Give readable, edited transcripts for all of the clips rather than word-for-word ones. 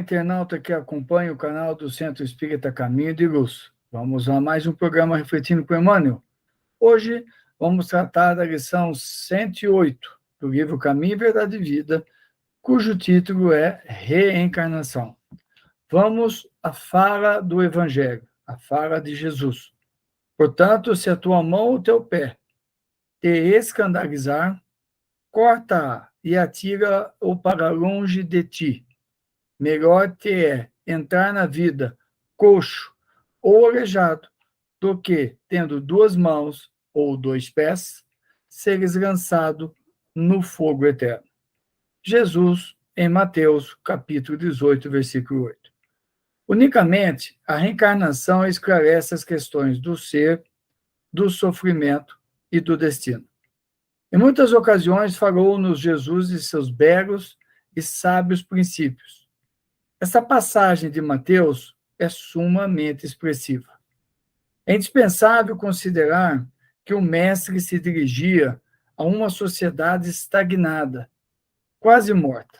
internauta que acompanha o canal do Centro Espírita Caminho de Luz. Vamos a mais um programa Refletindo com Emmanuel. Hoje vamos tratar da lição 108 do livro Caminho, Verdade e Vida, cujo título é Reencarnação. Vamos à fala do Evangelho, a fala de Jesus. Portanto, se a tua mão ou teu pé te escandalizar, corta-a e atira-o para longe de ti. Melhor te é entrar na vida coxo ou aleijado do que, tendo duas mãos ou dois pés, seres lançado no fogo eterno. Jesus, em Mateus, capítulo 18, versículo 8. Unicamente, a reencarnação esclarece as questões do ser, do sofrimento e do destino. Em muitas ocasiões, falou-nos Jesus de seus belos e sábios princípios. Essa passagem de Mateus é sumamente expressiva. É indispensável considerar que o mestre se dirigia a uma sociedade estagnada, quase morta.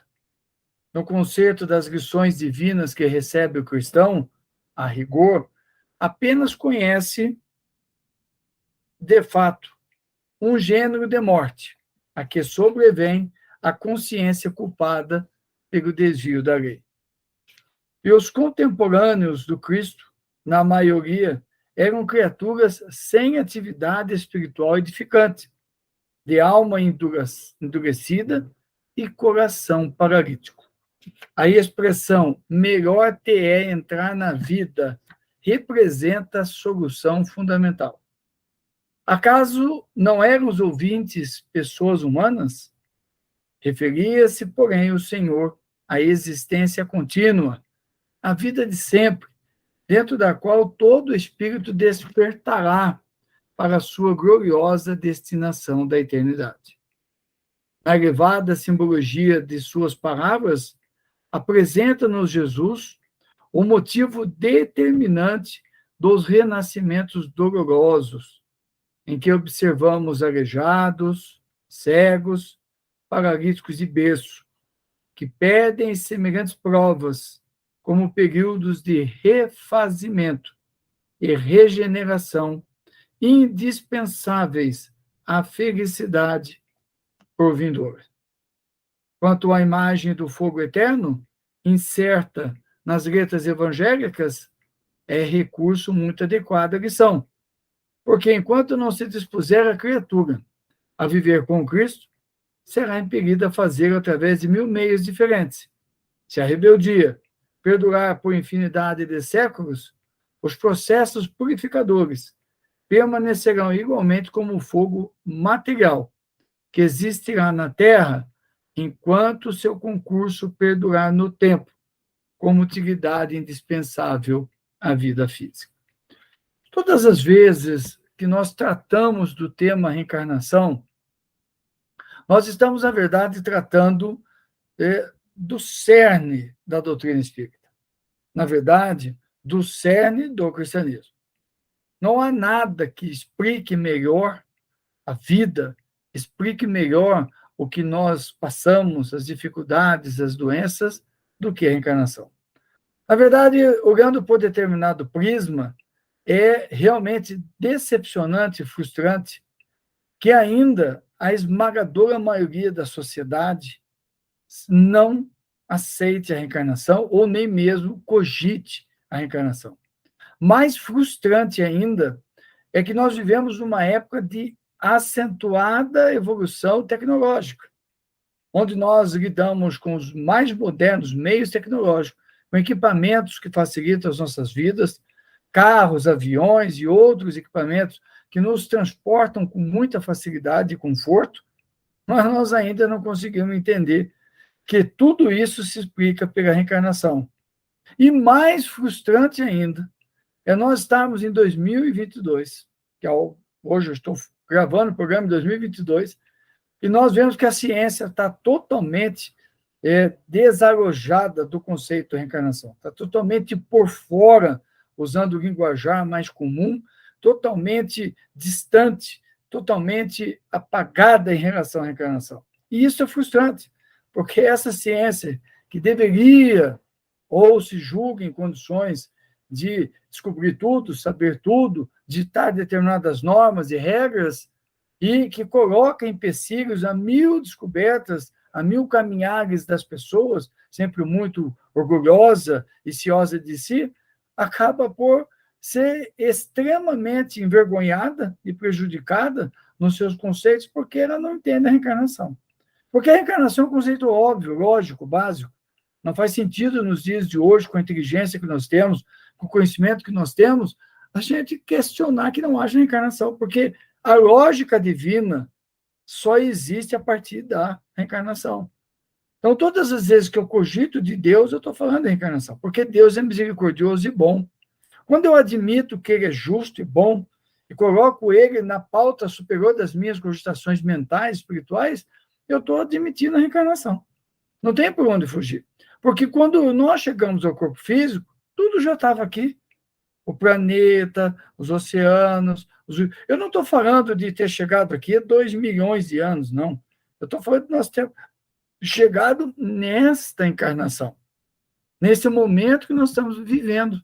No conceito das lições divinas que recebe o cristão, a rigor, apenas conhece, de fato, um gênero de morte, a que sobrevém a consciência culpada pelo desvio da lei. E os contemporâneos do Cristo, na maioria, eram criaturas sem atividade espiritual edificante, de alma endurecida e coração paralítico. A expressão melhor te é entrar na vida representa a solução fundamental. Acaso não eram os ouvintes pessoas humanas? Referia-se, porém, o Senhor à existência contínua, a vida de sempre, dentro da qual todo espírito despertará para a sua gloriosa destinação da eternidade. Na elevada simbologia de suas palavras, apresenta-nos Jesus o motivo determinante dos renascimentos dolorosos, em que observamos aleijados, cegos, paralíticos de berço, que pedem semelhantes provas, como períodos de refazimento e regeneração indispensáveis à felicidade por vindoura. Quanto à imagem do fogo eterno, incerta nas letras evangélicas, é recurso muito adequado à lição, porque enquanto não se dispuser a criatura a viver com Cristo, será impelida a fazê-lo através de 1000 meios diferentes. Se a rebeldia perdurar por infinidade de séculos, os processos purificadores permanecerão igualmente como o fogo material que existirá na Terra enquanto seu concurso perdurar no tempo, como utilidade indispensável à vida física. Todas as vezes que nós tratamos do tema reencarnação, nós estamos, na verdade, tratando do cerne da doutrina espírita. Na verdade, do cerne do cristianismo. Não há nada que explique melhor a vida, explique melhor o que nós passamos, as dificuldades, as doenças, do que a reencarnação. Na verdade, olhando por determinado prisma, é realmente decepcionante e frustrante que ainda a esmagadora maioria da sociedade não aceite a reencarnação ou nem mesmo cogite a reencarnação. Mais frustrante ainda é que nós vivemos numa época de acentuada evolução tecnológica, onde nós lidamos com os mais modernos meios tecnológicos, com equipamentos que facilitam as nossas vidas, carros, aviões e outros equipamentos que nos transportam com muita facilidade e conforto, mas nós ainda não conseguimos entender que tudo isso se explica pela reencarnação. E mais frustrante ainda é nós estarmos em 2022, que hoje eu estou gravando o programa em 2022, e nós vemos que a ciência está totalmente desalojada do conceito de reencarnação, está totalmente por fora, usando o linguajar mais comum, totalmente distante, totalmente apagada em relação à reencarnação. E isso é frustrante, porque essa ciência que deveria ou se julga em condições de descobrir tudo, saber tudo, ditar determinadas normas e regras, e que coloca empecilhos a 1000 descobertas, a 1000 caminhares das pessoas, sempre muito orgulhosa e ciosa de si, acaba por ser extremamente envergonhada e prejudicada nos seus conceitos, porque ela não entende a reencarnação. Porque a reencarnação é um conceito óbvio, lógico, básico. Não faz sentido nos dias de hoje, com a inteligência que nós temos, com o conhecimento que nós temos, a gente questionar que não haja reencarnação, porque a lógica divina só existe a partir da reencarnação. Então, todas as vezes que eu cogito de Deus, eu estou falando da reencarnação, porque Deus é misericordioso e bom. Quando eu admito que Ele é justo e bom, e coloco Ele na pauta superior das minhas cogitações mentais, espirituais, eu estou admitindo a reencarnação. Não tem por onde fugir. Porque quando nós chegamos ao corpo físico, tudo já estava aqui. O planeta, os oceanos. Eu não estou falando de ter chegado aqui há 2 milhões de anos, não. Eu estou falando de nós ter chegado nesta encarnação, nesse momento que nós estamos vivendo.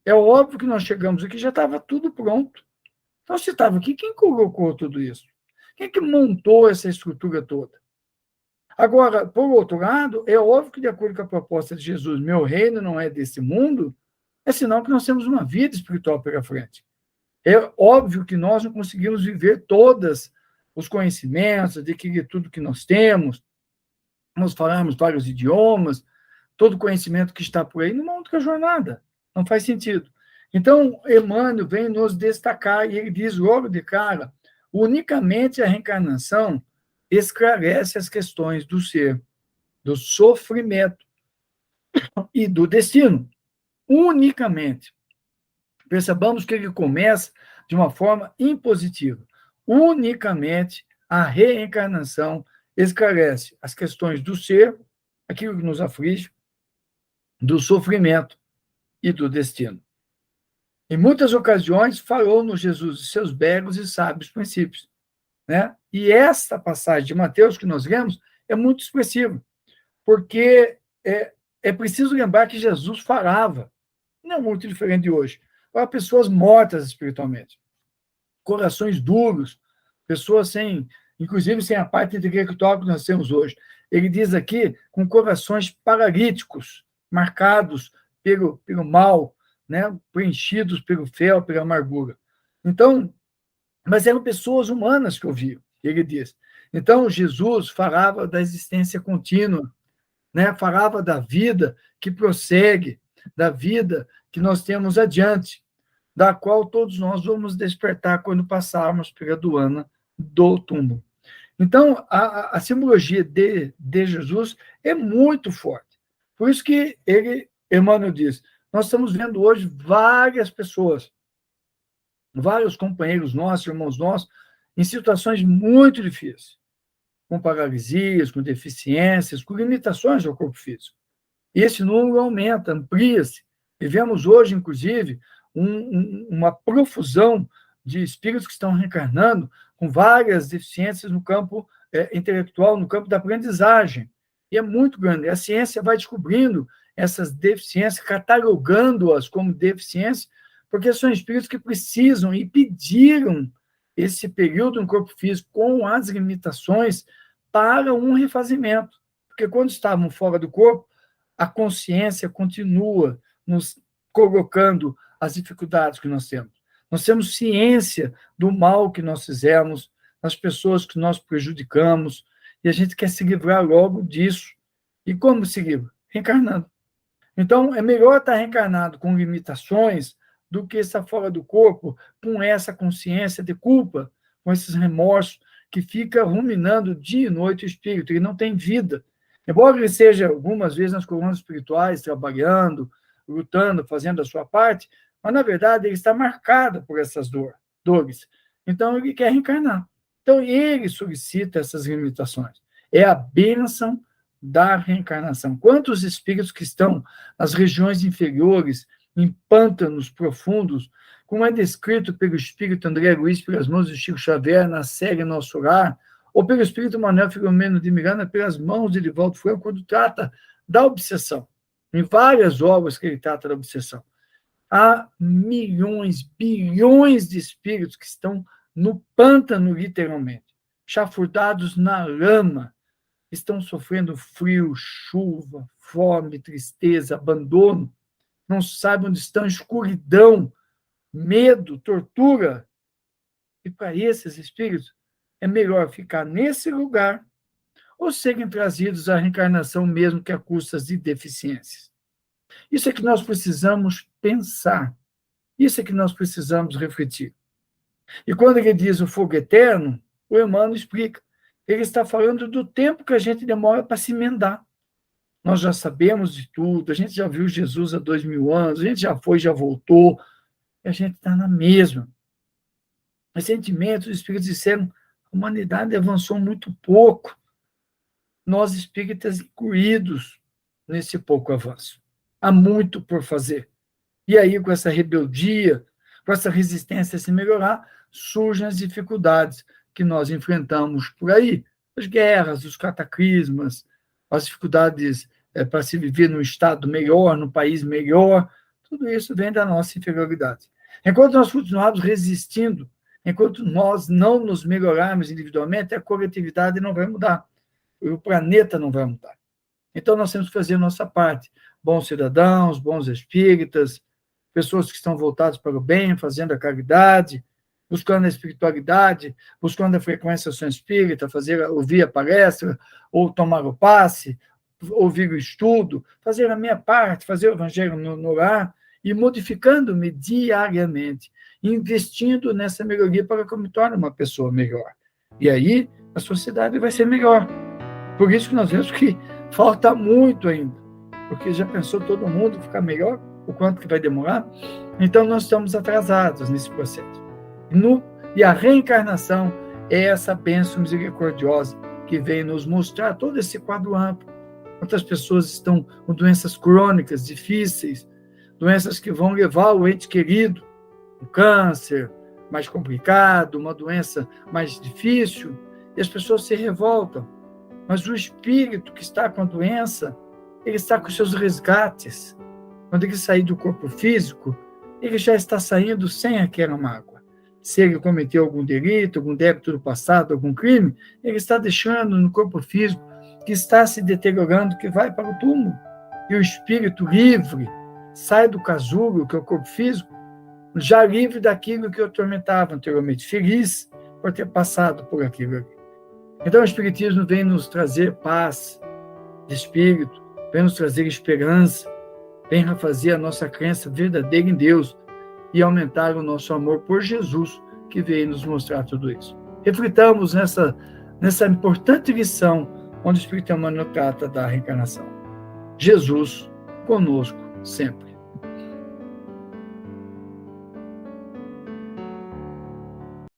É óbvio que nós chegamos aqui, já estava tudo pronto. Então, se estava aqui, quem colocou tudo isso? Quem que montou essa estrutura toda? Agora, por outro lado, é óbvio que, de acordo com a proposta de Jesus, meu reino não é desse mundo, é sinal que nós temos uma vida espiritual pela frente. É óbvio que nós não conseguimos viver todos os conhecimentos, adquirir tudo que nós temos, nós falamos vários idiomas, todo o conhecimento que está por aí numa outra jornada. Não faz sentido. Então, Emmanuel vem nos destacar, e ele diz logo de cara, unicamente a reencarnação esclarece as questões do ser, do sofrimento e do destino. Unicamente. Percebamos que ele começa de uma forma impositiva. Unicamente a reencarnação esclarece as questões do ser, aquilo que nos aflige, do sofrimento e do destino. Em muitas ocasiões, falou-nos Jesus de seus belos e sábios princípios. Né? E esta passagem de Mateus que nós lemos é muito expressiva, porque é preciso lembrar que Jesus falava, não é muito diferente de hoje, para pessoas mortas espiritualmente, corações duros, pessoas sem, inclusive sem a parte intelectual que nós temos hoje. Ele diz aqui, com corações paralíticos, marcados pelo mal, né? Preenchidos pelo fel, pela amargura. Então, mas eram pessoas humanas que ouviam, ele diz. Então, Jesus falava da existência contínua, né? Falava da vida que prossegue, da vida que nós temos adiante, da qual todos nós vamos despertar quando passarmos pela aduana do túmulo. Então, a simbologia de Jesus é muito forte. Por isso que Emmanuel diz, nós estamos vendo hoje várias pessoas, vários companheiros nossos, irmãos nossos, em situações muito difíceis, com paralisias, com deficiências, com limitações ao corpo físico. E esse número aumenta, amplia-se. Vivemos hoje, inclusive, uma profusão de espíritos que estão reencarnando com várias deficiências no campo intelectual, no campo da aprendizagem. E é muito grande. A ciência vai descobrindo essas deficiências, catalogando-as como deficiências, porque são espíritos que precisam e pediram esse período no corpo físico com as limitações para um refazimento. Porque quando estavam fora do corpo, a consciência continua nos colocando as dificuldades que nós temos. Nós temos ciência do mal que nós fizemos, das pessoas que nós prejudicamos, e a gente quer se livrar logo disso. E como se livra? Reencarnando. Então, é melhor estar reencarnado com limitações do que estar fora do corpo com essa consciência de culpa, com esses remorsos que fica ruminando dia e noite o espírito, ele não tem vida. Embora ele seja, algumas vezes, nas colunas espirituais, trabalhando, lutando, fazendo a sua parte, mas, na verdade, ele está marcado por essas dores. Então, ele quer reencarnar. Então, ele solicita essas limitações. É a bênção da reencarnação. Quantos espíritos que estão nas regiões inferiores, em pântanos profundos, como é descrito pelo espírito André Luiz, pelas mãos de Chico Xavier, na série Nosso Lar, ou pelo espírito Manuel Filomeno de Miranda, pelas mãos de Divaldo Franco, quando trata da obsessão. em várias obras que ele trata da obsessão. Há milhões, bilhões de espíritos que estão no pântano, literalmente, chafurdados na lama, estão sofrendo frio, chuva, fome, tristeza, abandono, não sabem onde estão, escuridão, medo, tortura. E para esses espíritos, é melhor ficar nesse lugar ou serem trazidos à reencarnação mesmo que a custas de deficiências. Isso é que nós precisamos pensar. Isso é que nós precisamos refletir. E quando ele diz o fogo eterno, o Emmanuel explica. Ele está falando do tempo que a gente demora para se emendar. Nós já sabemos de tudo, a gente já viu Jesus há 2000 anos, a gente já foi, já voltou, e a gente está na mesma. Recentemente, os espíritos disseram a humanidade avançou muito pouco. Nós espíritas incluídos nesse pouco avanço. Há muito por fazer. E aí, com essa rebeldia, com essa resistência a se melhorar, surgem as dificuldades que nós enfrentamos por aí. As guerras, os cataclismas, as dificuldades para se viver num estado melhor, num país melhor, tudo isso vem da nossa inferioridade. Enquanto nós continuarmos resistindo, enquanto nós não nos melhorarmos individualmente, a coletividade não vai mudar, o planeta não vai mudar. Então, nós temos que fazer a nossa parte. Bons cidadãos, bons espíritas, pessoas que estão voltadas para o bem, fazendo a caridade, buscando a espiritualidade, buscando a frequência espírita, ouvir a palestra, ou tomar o passe, ouvir o estudo, fazer a minha parte, fazer o evangelho no lar, e modificando-me diariamente, investindo nessa melhoria para que eu me torne uma pessoa melhor. E aí, a sociedade vai ser melhor. Por isso que nós vemos que falta muito ainda, porque já pensou todo mundo ficar melhor? O quanto que vai demorar? Então, nós estamos atrasados nesse processo. E a reencarnação é essa bênção misericordiosa que vem nos mostrar todo esse quadro amplo. Quantas pessoas estão com doenças crônicas, difíceis, doenças que vão levar o ente querido, um câncer mais complicado, uma doença mais difícil, e as pessoas se revoltam. Mas o espírito que está com a doença, ele está com seus resgates. Quando ele sair do corpo físico, ele já está saindo sem aquela mágoa. Se ele cometeu algum delito, algum débito do passado, algum crime, ele está deixando no corpo físico que está se deteriorando, que vai para o túmulo. E o espírito livre sai do casulo, que é o corpo físico, já livre daquilo que o atormentava anteriormente, feliz por ter passado por aquilo ali. Então, o Espiritismo vem nos trazer paz de espírito, vem nos trazer esperança, vem fazer a nossa crença verdadeira em Deus e aumentar o nosso amor por Jesus, que veio nos mostrar tudo isso. Reflitamos nessa importante lição, onde o Espírito Emmanuel trata da reencarnação. Jesus conosco sempre.